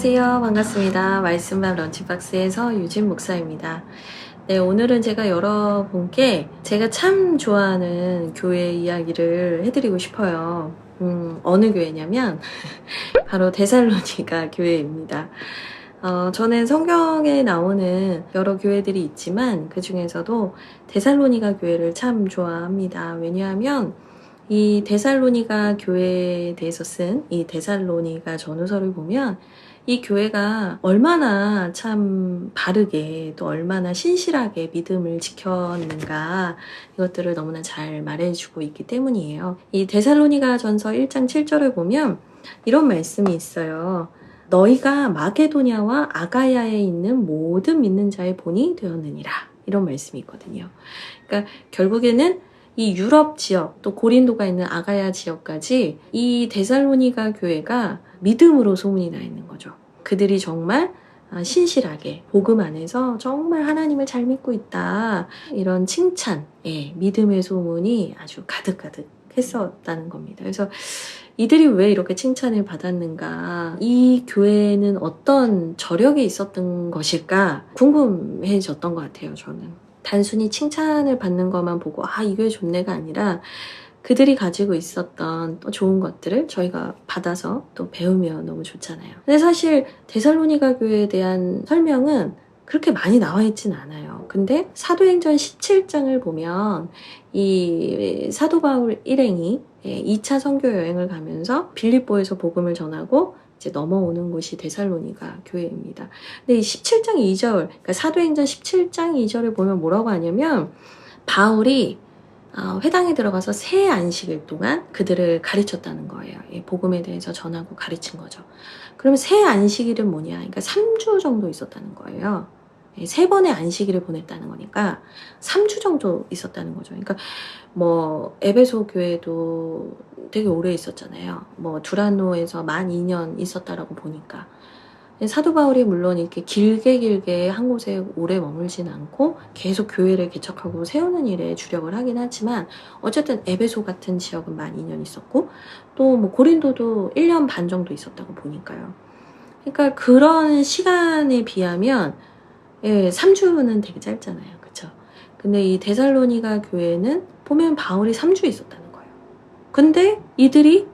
안녕하세요. 반갑습니다. 말씀밥 런치박스에서 유진 목사입니다. 네, 오늘은 제가 여러분께 제가 참 좋아하는 교회 이야기를 해드리고 싶어요. 어느 교회냐면 바로 데살로니가 교회입니다. 저는 성경에 나오는 여러 교회들이 있지만 그 중에서도 데살로니가 교회를 참 좋아합니다. 왜냐하면 이 데살로니가 교회에 대해서 쓴 이 데살로니가 전후서를 보면 이 교회가 얼마나 참 바르게 또 얼마나 신실하게 믿음을 지켰는가 이것들을 너무나 잘 말해주고 있기 때문이에요. 이 데살로니가 전서 1장 7절을 보면 이런 말씀이 있어요. 너희가 마게도냐와 아가야에 있는 모든 믿는 자의 본이 되었느니라. 이런 말씀이 있거든요. 그러니까 결국에는 이 유럽 지역 또 고린도가 있는 아가야 지역까지 이 데살로니가 교회가 믿음으로 소문이 나 있는 거죠. 그들이 정말 신실하게 복음 안에서 정말 하나님을 잘 믿고 있다. 이런 칭찬, 믿음의 소문이 아주 가득가득 했었다는 겁니다. 그래서 이들이 왜 이렇게 칭찬을 받았는가, 이 교회는 어떤 저력이 있었던 것일까 궁금해졌던 것 같아요. 저는 단순히 칭찬을 받는 것만 보고 이 교회 좋네가 아니라 그들이 가지고 있었던 또 좋은 것들을 저희가 받아서 또 배우면 너무 좋잖아요. 근데 사실 데살로니가 교회에 대한 설명은 그렇게 많이 나와 있진 않아요. 근데 사도행전 17장을 보면 이 사도 바울 일행이 2차 선교 여행을 가면서 빌립보에서 복음을 전하고 이제 넘어오는 곳이 데살로니가 교회입니다. 근데 이 17장 2절, 그러니까 사도행전 17장 2절을 보면 뭐라고 하냐면 바울이 회당에 들어가서 새 안식일 동안 그들을 가르쳤다는 거예요. 복음에 대해서 전하고 가르친 거죠. 그러면 새 안식일은 뭐냐? 그러니까 3주 정도 있었다는 거예요. 3번의 안식일을 보냈다는 거니까 3주 정도 있었다는 거죠. 그러니까 뭐 에베소 교회도 되게 오래 있었잖아요. 뭐 두란노에서 만 2년 있었다라고 보니까 사도 바울이 물론 이렇게 길게 한 곳에 오래 머물진 않고 계속 교회를 개척하고 세우는 일에 주력을 하긴 하지만 어쨌든 에베소 같은 지역은 만 2년 있었고 또 뭐 고린도도 1년 반 정도 있었다고 보니까요. 그러니까 그런 시간에 비하면 3주는 되게 짧잖아요. 그쵸? 근데 이 데살로니가 교회는 보면 바울이 3주 있었다는 거예요. 근데 이들이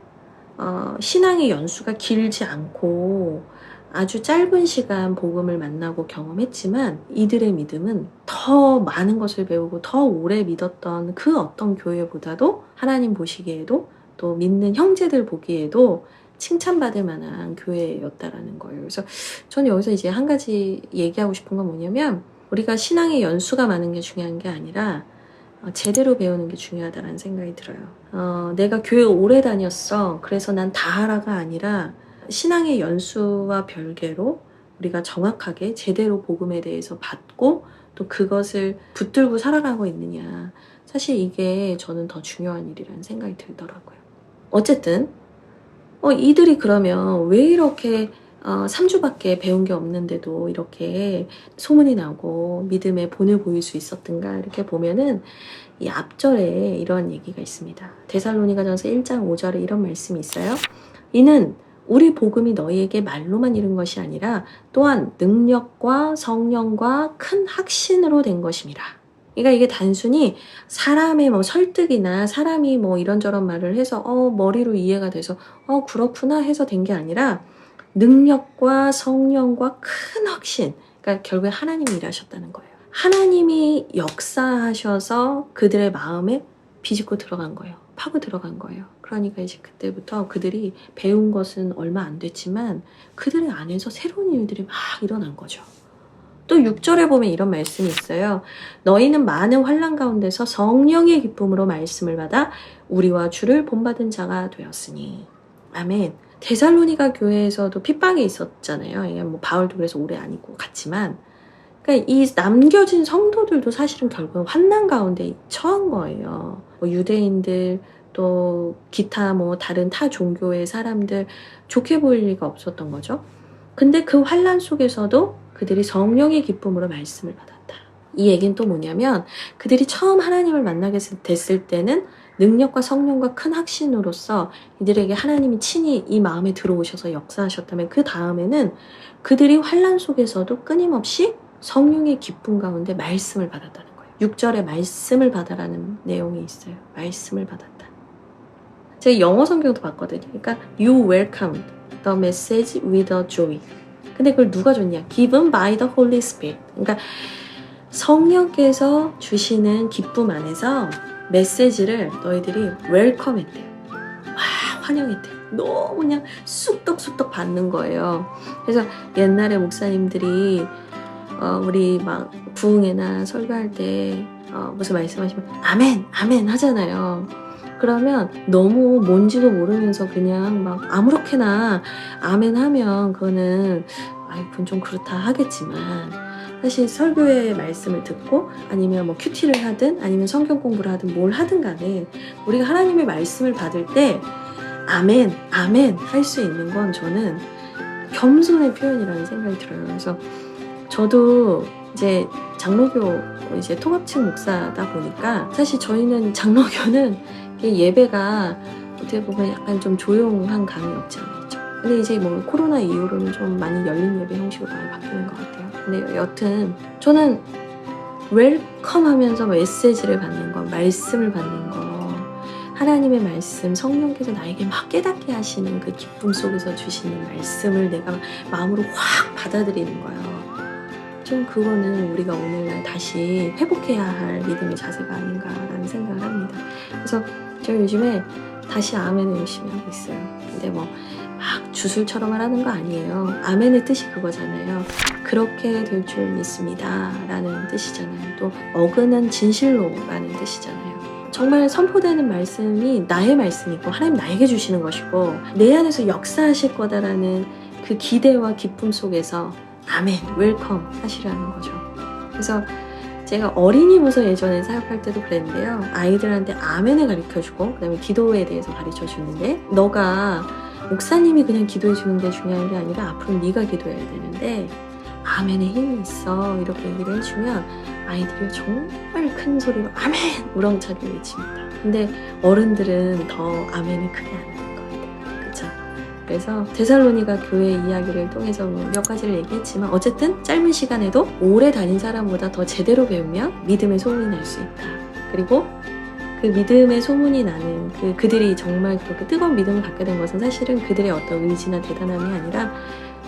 신앙의 연수가 길지 않고 아주 짧은 시간 복음을 만나고 경험했지만 이들의 믿음은 더 많은 것을 배우고 더 오래 믿었던 그 어떤 교회보다도 하나님 보시기에도 또 믿는 형제들 보기에도 칭찬받을 만한 교회였다라는 거예요. 그래서 저는 여기서 이제 한 가지 얘기하고 싶은 건 뭐냐면 우리가 신앙의 연수가 많은 게 중요한 게 아니라 제대로 배우는 게 중요하다는 생각이 들어요. 내가 교회 오래 다녔어. 그래서 난 다 하라가 아니라 신앙의 연수와 별개로 우리가 정확하게 제대로 복음에 대해서 받고 또 그것을 붙들고 살아가고 있느냐. 사실 이게 저는 더 중요한 일이라는 생각이 들더라고요. 어쨌든 이들이 그러면 왜 이렇게 3주밖에 배운 게 없는데도 이렇게 소문이 나고 믿음의 본을 보일 수 있었던가 이렇게 보면은 이 앞절에 이런 얘기가 있습니다. 데살로니가전서 1장 5절에 이런 말씀이 있어요. 이는 우리 복음이 너희에게 말로만 이른 것이 아니라 또한 능력과 성령과 큰 확신으로 된 것임이라. 그러니까 이게 단순히 사람의 뭐 설득이나 사람이 뭐 이런저런 말을 해서 머리로 이해가 돼서 그렇구나 해서 된 게 아니라 능력과 성령과 큰 확신. 그러니까 결국에 하나님이 일하셨다는 거예요. 하나님이 역사하셔서 그들의 마음에 비집고 들어간 거예요. 파고 들어간 거예요. 그러니까 이제 그때부터 그들이 배운 것은 얼마 안 됐지만 그들의 안에서 새로운 일들이 막 일어난 거죠. 또 6절에 보면 이런 말씀이 있어요. 너희는 많은 환난 가운데서 성령의 기쁨으로 말씀을 받아 우리와 주를 본받은 자가 되었으니. 아멘. 데살로니가 교회에서도 핍박이 있었잖아요. 뭐 바울도 그래서 오래 안 있고 갔지만 그러니까 이 남겨진 성도들도 사실은 결국은 환난 가운데 처한 거예요. 뭐 유대인들 또 기타 뭐 다른 타 종교의 사람들 좋게 보일 리가 없었던 거죠. 근데 그 환난 속에서도 그들이 성령의 기쁨으로 말씀을 받았다. 이 얘기는 또 뭐냐면 그들이 처음 하나님을 만나게 됐을 때는 능력과 성령과 큰 확신으로서 이들에게 하나님이 친히 이 마음에 들어오셔서 역사하셨다면 그 다음에는 그들이 환난 속에서도 끊임없이 성령의 기쁨 가운데 말씀을 받았다는 거예요. 6절에 말씀을 받아라는 내용이 있어요. 말씀을 받았다. 제가 영어 성경도 봤거든요. 그러니까 You welcomed the message with a joy. 근데 그걸 누가 줬냐? Given by the Holy Spirit. 그러니까 성령께서 주시는 기쁨 안에서 메시지를 너희들이 웰컴했대요. 와, 환영했대요. 너무 그냥 쑥덕쑥덕 받는 거예요. 그래서 옛날에 목사님들이 우리 막 부흥회나 설교할 때 무슨 말씀하시면 아멘, 아멘 하잖아요. 그러면 너무 뭔지도 모르면서 그냥 막 아무렇게나 아멘 하면 그거는 그건 좀 그렇다 하겠지만 사실 설교의 말씀을 듣고 아니면 뭐 큐티를 하든 아니면 성경 공부를 하든 뭘 하든 간에 우리가 하나님의 말씀을 받을 때 아멘, 아멘 할 수 있는 건 저는 겸손의 표현이라는 생각이 들어요. 그래서 저도 이제 장로교 이제 통합측 목사다 보니까 사실 저희는 장로교는 예배가 어떻게 보면 약간 좀 조용한 감이 없지 않아 있죠. 근데 이제 뭐 코로나 이후로는 좀 많이 열린 예배 형식으로 많이 바뀌는 것 같아요. 근데 여튼 저는 웰컴 하면서 메시지를 받는 거, 말씀을 받는 거, 하나님의 말씀, 성령께서 나에게 막 깨닫게 하시는 그 기쁨 속에서 주시는 말씀을 내가 마음으로 확 받아들이는 거예요. 좀 그거는 우리가 오늘날 다시 회복해야 할 믿음의 자세가 아닌가라는 생각을 합니다. 그래서 제가 요즘에 다시 아멘을 열심히 하고 있어요. 근데 뭐 막 주술처럼 하라는 거 아니에요. 아멘의 뜻이 그거잖아요. 그렇게 될 줄 믿습니다 라는 뜻이잖아요. 또 어근한 진실로 라는 뜻이잖아요. 정말 선포되는 말씀이 나의 말씀이고 하나님 나에게 주시는 것이고 내 안에서 역사하실 거다라는 그 기대와 기쁨 속에서 아멘, 웰컴 하시라는 거죠. 그래서 제가 어린이 부서 예전에 사역할 때도 그랬는데요. 아이들한테 아멘을 가르쳐주고 그 다음에 기도에 대해서 가르쳐주는데 너가 목사님이 그냥 기도해주는 게 중요한 게 아니라 앞으로 네가 기도해야 되는데 아멘에 힘이 있어 이렇게 얘기를 해주면 아이들이 정말 큰 소리로 아멘! 우렁차게 외칩니다. 근데 어른들은 더 아멘을 크게 안 하는 것 같아요. 그쵸? 그래서 데살로니가 교회 이야기를 통해서 몇 가지를 얘기했지만 어쨌든 짧은 시간에도 오래 다닌 사람보다 더 제대로 배우면 믿음의 소문이 날 수 있다. 그리고 그 믿음의 소문이 나는 그들이 정말 그렇게 뜨거운 믿음을 갖게 된 것은 사실은 그들의 어떤 의지나 대단함이 아니라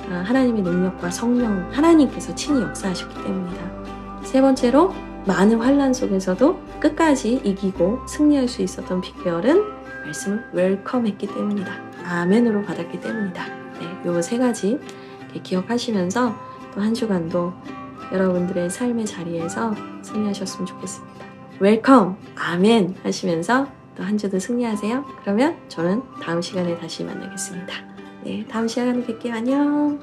하나님의 능력과 성령, 하나님께서 친히 역사하셨기 때문이다. 세 번째로 많은 환난 속에서도 끝까지 이기고 승리할 수 있었던 비결은 말씀을 웰컴했기 때문이다. 아멘으로 받았기 때문이다. 네, 요 세 가지 기억하시면서 또 한 주간도 여러분들의 삶의 자리에서 승리하셨으면 좋겠습니다. 웰컴, 아멘 하시면서 또 한 주도 승리하세요. 그러면 저는 다음 시간에 다시 만나겠습니다. 네, 다음 시간에 뵐게요. 안녕.